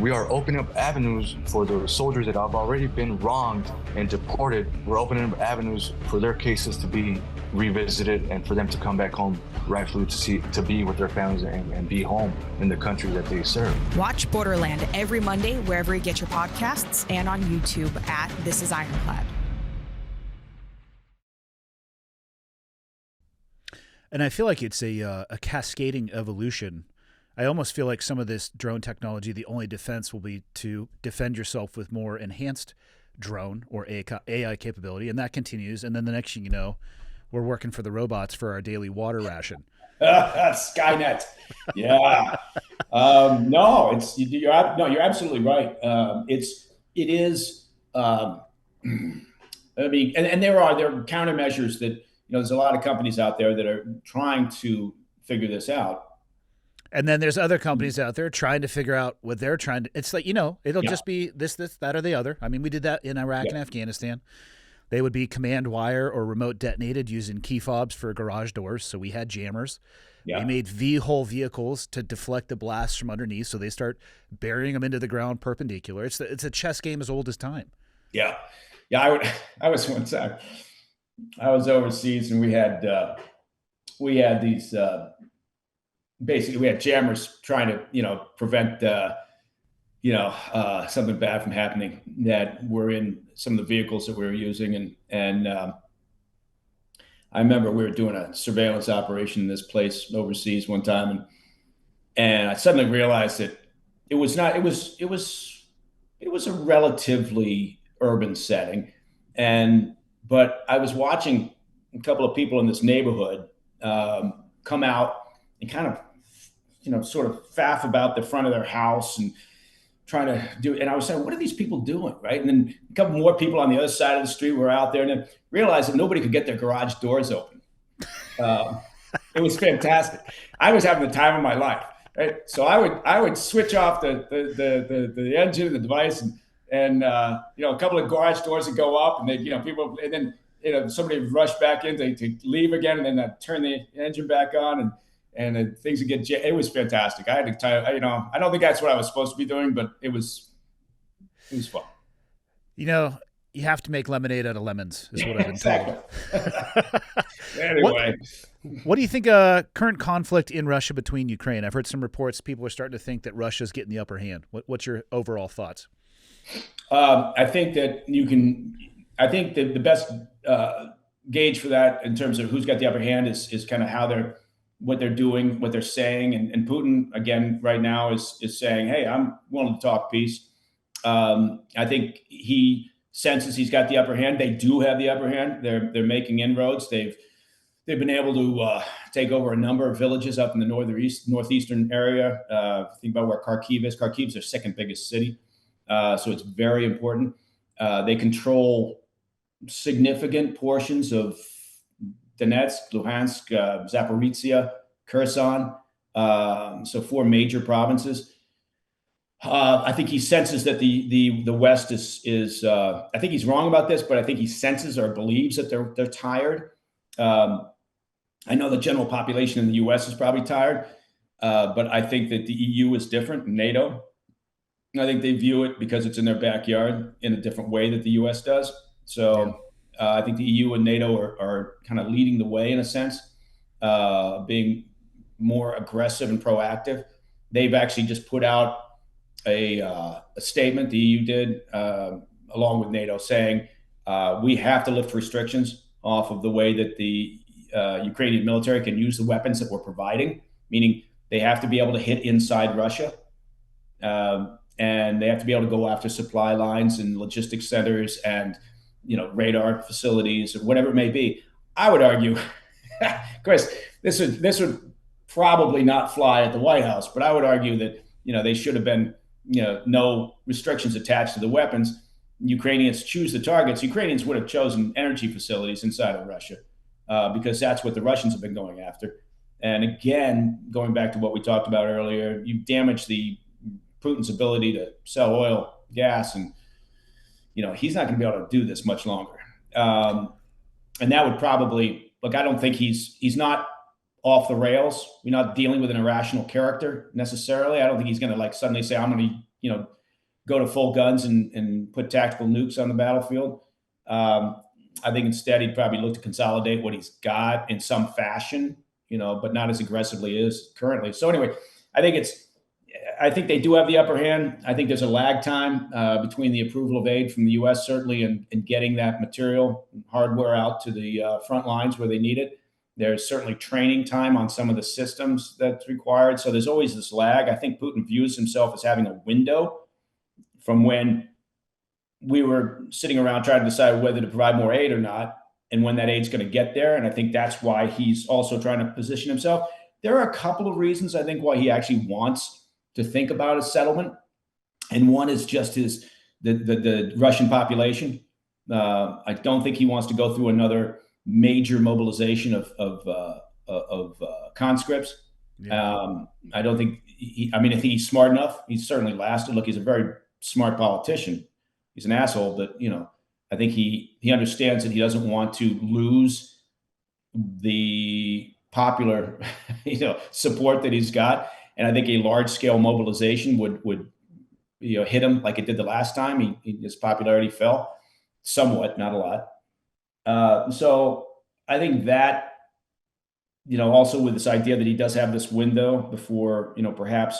we are opening up avenues for the soldiers that have already been wronged and deported. We're opening up avenues for their cases to be revisited and for them to come back home rightfully to be with their families and be home in the country that they serve. Watch Borderland every Monday wherever you get your podcasts and on YouTube at This Is Ironclad. And I feel like it's a cascading evolution. I almost feel like some of this drone technology, the only defense will be to defend yourself with more enhanced drone or AI capability, and that continues. And then the next thing you know, we're working for the robots for our daily water ration. Skynet. Yeah. No, you're absolutely right. It is. I mean, and there are countermeasures that, there's a lot of companies out there that are trying to figure this out. And then there's other companies out there trying to figure out what they're trying to. It's like, it'll just be this, that, or the other. I mean, we did that in Iraq and Afghanistan. They would be command wire or remote detonated using key fobs for garage doors. So we had jammers. Yeah. We made whole vehicles to deflect the blasts from underneath. So they start burying them into the ground perpendicular. It's a chess game as old as time. Yeah. Yeah. I was one time, I was overseas and we had these, basically we had jammers trying to, prevent, something bad from happening that were in some of the vehicles that we were using. And I remember we were doing a surveillance operation in this place overseas one time. And I suddenly realized that it was a relatively urban setting. But I was watching a couple of people in this neighborhood come out and kind of, sort of faff about the front of their house and trying to do it. And I was saying, what are these people doing, right? And then a couple more people on the other side of the street were out there, and then realized that nobody could get their garage doors open. It was fantastic. I was having the time of my life, right? So I would switch off the engine of the device, and a couple of garage doors would go up, and they people, and then somebody would rush back in to leave again, and then I'd turn the engine back on, and things would get. It was fantastic. I had to tell you, I don't think that's what I was supposed to be doing, but it was fun. You have to make lemonade out of lemons, is what I've been told. Anyway, what do you think current conflict in Russia between Ukraine? I've heard some reports. People are starting to think that Russia's getting the upper hand. What's your overall thoughts? I think that I think that the best gauge for that in terms of who's got the upper hand is kind of what they're doing, what they're saying. And Putin, again, right now is saying, hey, I'm willing to talk peace. I think he senses he's got the upper hand. They do have the upper hand. They're making inroads. They've been able to take over a number of villages up in the northeastern area. Think about where Kharkiv is. Kharkiv's their second biggest city. So it's very important. They control significant portions of Donetsk, Luhansk, Zaporizhia, Kherson, so 4 major provinces. I think he senses that the West is. I think he's wrong about this, but I think he senses or believes that they're tired. I know the general population in the U.S. is probably tired, but I think that the EU is different, NATO. I think they view it because it's in their backyard in a different way that the U.S. does. So I think the EU and NATO are kind of leading the way in a sense, being more aggressive and proactive. They've actually just put out a statement, the EU did, along with NATO, saying we have to lift restrictions off of the way that the Ukrainian military can use the weapons that we're providing, meaning they have to be able to hit inside Russia. And they have to be able to go after supply lines and logistics centers and, radar facilities or whatever it may be. I would argue, Chris, this would probably not fly at the White House, but I would argue that, they should have been, no restrictions attached to the weapons. Ukrainians choose the targets. Ukrainians would have chosen energy facilities inside of Russia because that's what the Russians have been going after. And again, going back to what we talked about earlier, you damage Putin's ability to sell oil, gas, and he's not going to be able to do this much longer. And that would probably, look, I don't think he's not off the rails. We're not dealing with an irrational character necessarily. I don't think he's going to like suddenly say, I'm going to, go to full guns and put tactical nukes on the battlefield. I think instead he'd probably look to consolidate what he's got in some fashion, but not as aggressively as currently. So anyway, I think they do have the upper hand. I think there's a lag time between the approval of aid from the U.S. certainly and getting that material and hardware out to the front lines where they need it. There's certainly training time on some of the systems that's required. So there's always this lag. I think Putin views himself as having a window from when we were sitting around trying to decide whether to provide more aid or not, and when that aid's going to get there. And I think that's why he's also trying to position himself. There are a couple of reasons, I think, why he actually wants to think about a settlement. And one is just the Russian population. I don't think he wants to go through another major mobilization of conscripts. Yeah. I don't think I think he's smart enough. He's certainly lasted. Look, he's a very smart politician. He's an asshole, but I think he understands that he doesn't want to lose the popular support that he's got. And I think a large scale mobilization would hit him like it did the last time. His popularity fell somewhat, not a lot. So I think that also with this idea that he does have this window before perhaps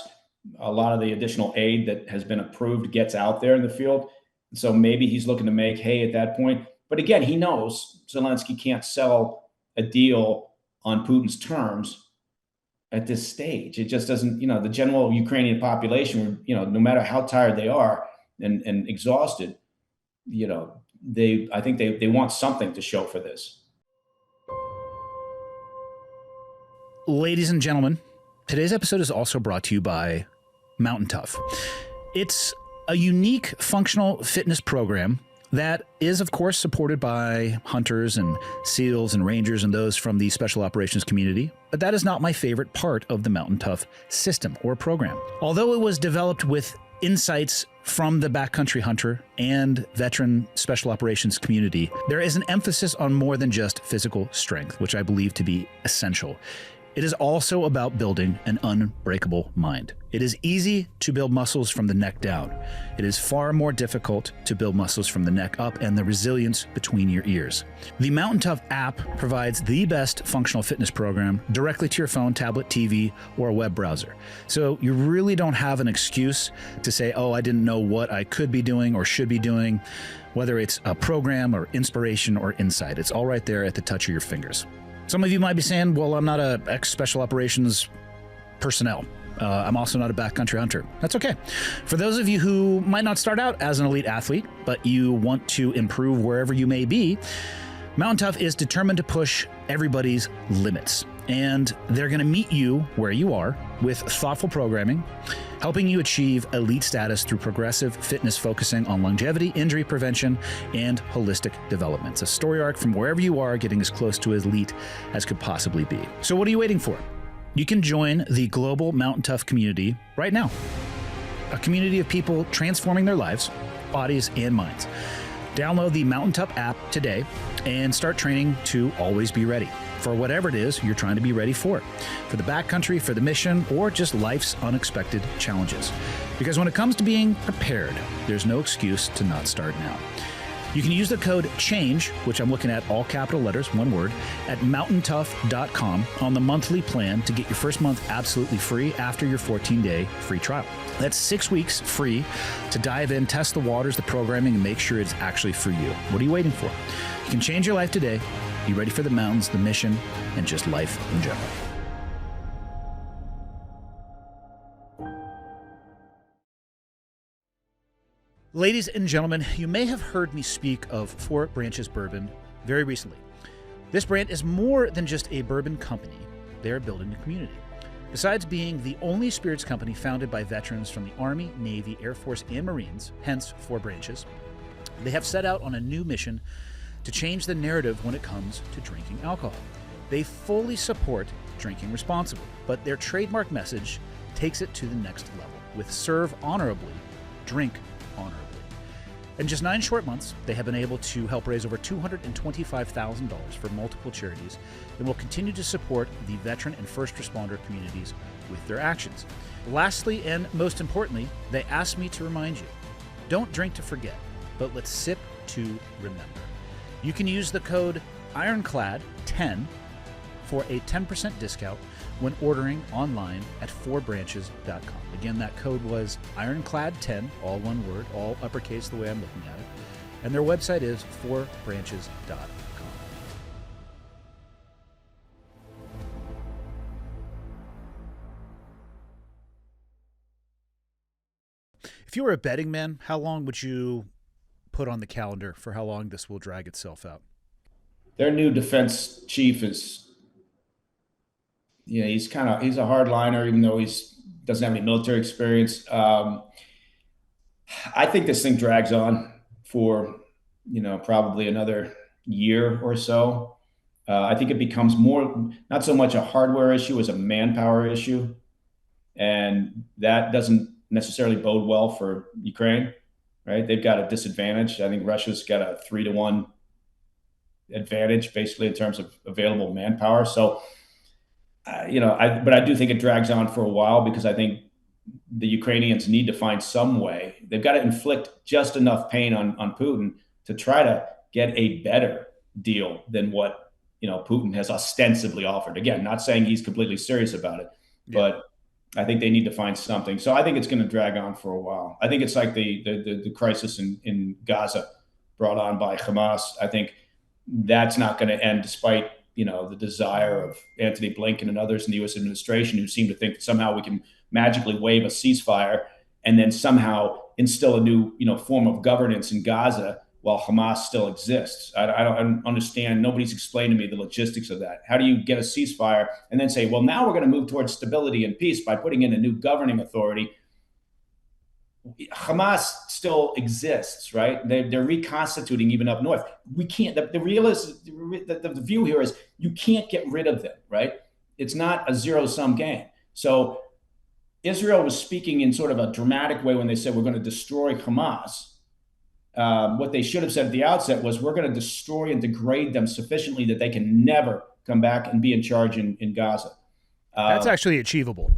a lot of the additional aid that has been approved gets out there in the field. So maybe he's looking to make hay at that point. But again, he knows Zelensky can't sell a deal on Putin's terms at this stage. It just doesn't, the general Ukrainian population, no matter how tired they are and exhausted, I think they want something to show for this. Ladies and gentlemen, today's episode is also brought to you by Mountain Tough. It's a unique functional fitness program that is, of course, supported by hunters and SEALs and Rangers and those from the special operations community. But that is not my favorite part of the Mountain Tough system or program. Although it was developed with insights from the backcountry hunter and veteran special operations community, there is an emphasis on more than just physical strength, which I believe to be essential. It is also about building an unbreakable mind. It is easy to build muscles from the neck down. It is far more difficult to build muscles from the neck up and the resilience between your ears. The Mountain Tough app provides the best functional fitness program directly to your phone, tablet, TV, or a web browser. So you really don't have an excuse to say, I didn't know what I could be doing or should be doing, whether it's a program or inspiration or insight. It's all right there at the touch of your fingers. Some of you might be saying, well, I'm not an ex-special operations personnel. I'm also not a backcountry hunter. That's okay. For those of you who might not start out as an elite athlete, but you want to improve wherever you may be, Mountain Tough is determined to push everybody's limits. And they're going to meet you where you are with thoughtful programming, helping you achieve elite status through progressive fitness focusing on longevity, injury prevention, and holistic development. It's a story arc from wherever you are, getting as close to elite as could possibly be. So what are you waiting for? You can join the global Mountain Tough community right now. A community of people transforming their lives, bodies, and minds. Download the Mountain Tough app today and start training to always be ready for whatever it is you're trying to be ready for the backcountry, for the mission, or just life's unexpected challenges. Because when it comes to being prepared, there's no excuse to not start now. You can use the code CHANGE, which I'm looking at all capital letters, one word, at mountaintough.com on the monthly plan to get your first month absolutely free after your 14-day free trial. That's 6 weeks free to dive in, test the waters, the programming, and make sure it's actually for you. What are you waiting for? You can change your life today. Be ready for the mountains, the mission, and just life in general. Ladies and gentlemen, you may have heard me speak of Four Branches Bourbon very recently. This brand is more than just a bourbon company. They are building a community. Besides being the only spirits company founded by veterans from the Army, Navy, Air Force, and Marines, hence Four Branches, they have set out on a new mission to change the narrative when it comes to drinking alcohol. They fully support drinking responsibly, but their trademark message takes it to the next level with serve honorably, drink honorably. In just 9 short months, they have been able to help raise over $225,000 for multiple charities and will continue to support the veteran and first responder communities with their actions. Lastly, and most importantly, they asked me to remind you, don't drink to forget, but let's sip to remember. You can use the code IRONCLAD10 for a 10% discount when ordering online at 4branches.com. Again, that code was IRONCLAD10, all one word, all uppercase the way I'm looking at it. And their website is 4branches.com. If you were a betting man, how long would you put on the calendar for how long this will drag itself out? Their new defense chief is, he's a hardliner, even though doesn't have any military experience. I think this thing drags on for, probably another year or so. I think it becomes more, not so much a hardware issue as a manpower issue. And that doesn't necessarily bode well for Ukraine, right? They've got a disadvantage. I think Russia's got a 3-to-1 advantage basically in terms of available manpower. So, but I do think it drags on for a while because I think the Ukrainians need to find some way. They've got to inflict just enough pain on Putin to try to get a better deal than what, Putin has ostensibly offered. Again, not saying he's completely serious about it, but I think they need to find something. So I think it's going to drag on for a while. I think it's like the crisis in Gaza brought on by Hamas. I think that's not going to end despite, the desire of Antony Blinken and others in the U.S. administration who seem to think that somehow we can magically wave a ceasefire and then somehow instill a new, form of governance in Gaza while Hamas still exists. I don't understand. Nobody's explained to me the logistics of that. How do you get a ceasefire and then say, well, now we're going to move towards stability and peace by putting in a new governing authority? Hamas still exists, right? They're reconstituting even up north. We can't. The view here is you can't get rid of them, right? It's not a zero-sum game. So Israel was speaking in sort of a dramatic way when they said we're going to destroy Hamas. What they should have said at the outset was we're going to destroy and degrade them sufficiently that they can never come back and be in charge in Gaza. That's actually achievable.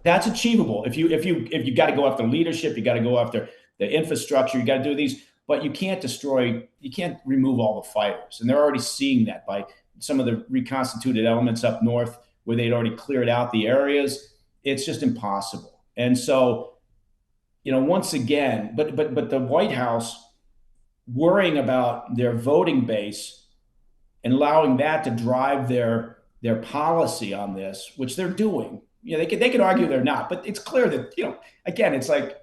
That's achievable. If you got to go after leadership, you got to go after the infrastructure, you got to do these, but you can't remove all the fighters. And they're already seeing that by some of the reconstituted elements up north where they'd already cleared out the areas. It's just impossible. And so, once again, but the White House worrying about their voting base and allowing that to drive their policy on this, which they're doing. They could argue they're not, but it's clear that, again, it's like,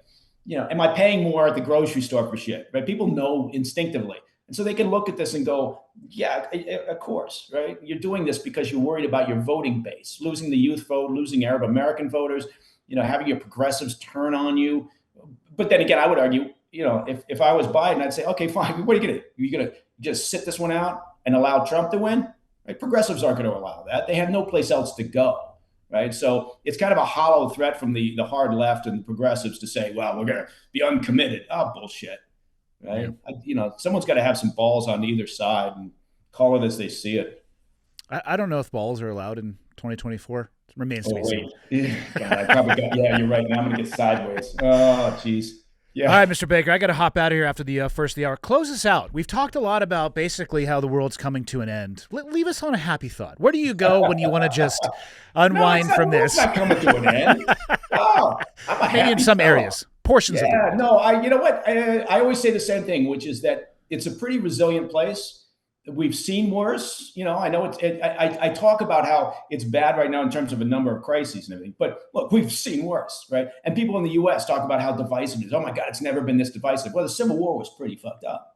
am I paying more at the grocery store for shit, right? People know instinctively. And so they can look at this and go, yeah, of course, right? You're doing this because you're worried about your voting base, losing the youth vote, losing Arab American voters, having your progressives turn on you. But then again, I would argue, if I was Biden, I'd say, okay, fine. What are you going to do? You're going to just sit this one out and allow Trump to win? Right? Progressives aren't going to allow that. They have no place else to go. Right. So it's kind of a hollow threat from the hard left and the progressives to say, well, we're going to be uncommitted. Oh, bullshit. Right. Yeah. Someone's got to have some balls on either side and call it as they see it. I don't know if balls are allowed in 2024. It remains to be seen. Yeah, you're right. Now I'm going to get sideways. Oh, geez. Yeah. All right, Mr. Baker, I got to hop out of here after the first of the hour. Close us out. We've talked a lot about basically how the world's coming to an end. Leave us on a happy thought. Where do you go when you want to just unwind from this? It's not coming to an end. Oh, I'm a maybe in some areas, portions of it. Yeah, no, you know what? I always say the same thing, which is that it's a pretty resilient place. We've seen worse. I know I talk about how it's bad right now in terms of a number of crises and everything, but look, we've seen worse, right? And people in the U.S. talk about how divisive it is. Oh my God, it's never been this divisive. Well, the Civil War was pretty fucked up.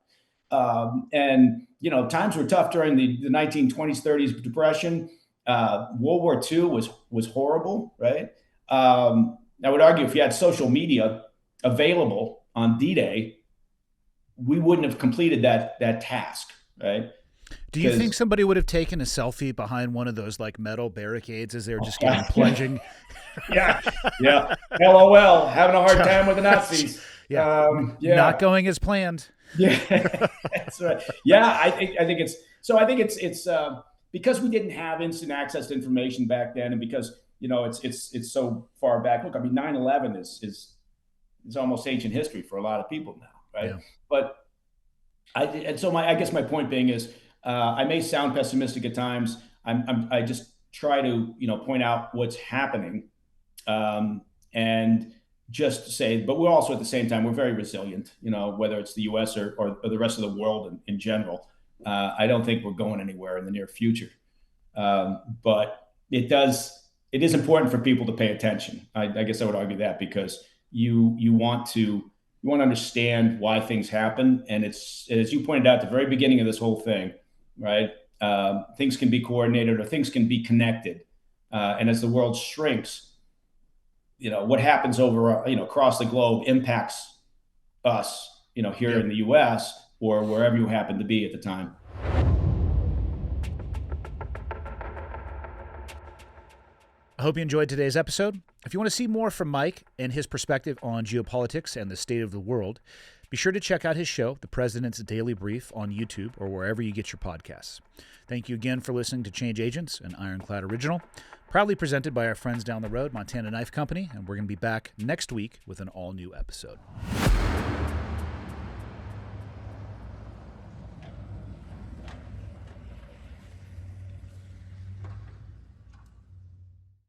And times were tough during the 1920s, 30s Depression. World War II was horrible, right? I would argue if you had social media available on D-Day, we wouldn't have completed that task. Right. Do you think somebody would have taken a selfie behind one of those like metal barricades as they were just plunging? Yeah. LOL. Having a hard time with the Nazis. Not going as planned. Yeah, that's right. Yeah, I think it's so. I think it's because we didn't have instant access to information back then, and because it's so far back. Look, I mean, 9/11 is almost ancient history for a lot of people now, right? Yeah. But I guess my point being is, I may sound pessimistic at times. I just try to point out what's happening, and just say, but we're also at the same time, we're very resilient, whether it's the US or the rest of the world in general. I don't think we're going anywhere in the near future. But it is important for people to pay attention. I guess I would argue that, because you want to understand why things happen. And it's, as you pointed out at the very beginning of this whole thing, right? Things can be coordinated, or things can be connected. And as the world shrinks, what happens over, across the globe impacts us, here in the US or wherever you happen to be at the time. I hope you enjoyed today's episode. If you want to see more from Mike and his perspective on geopolitics and the state of the world, be sure to check out his show, The President's Daily Brief, on YouTube or wherever you get your podcasts. Thank you again for listening to Change Agents, an Ironclad original, proudly presented by our friends down the road, Montana Knife Company, and we're going to be back next week with an all-new episode.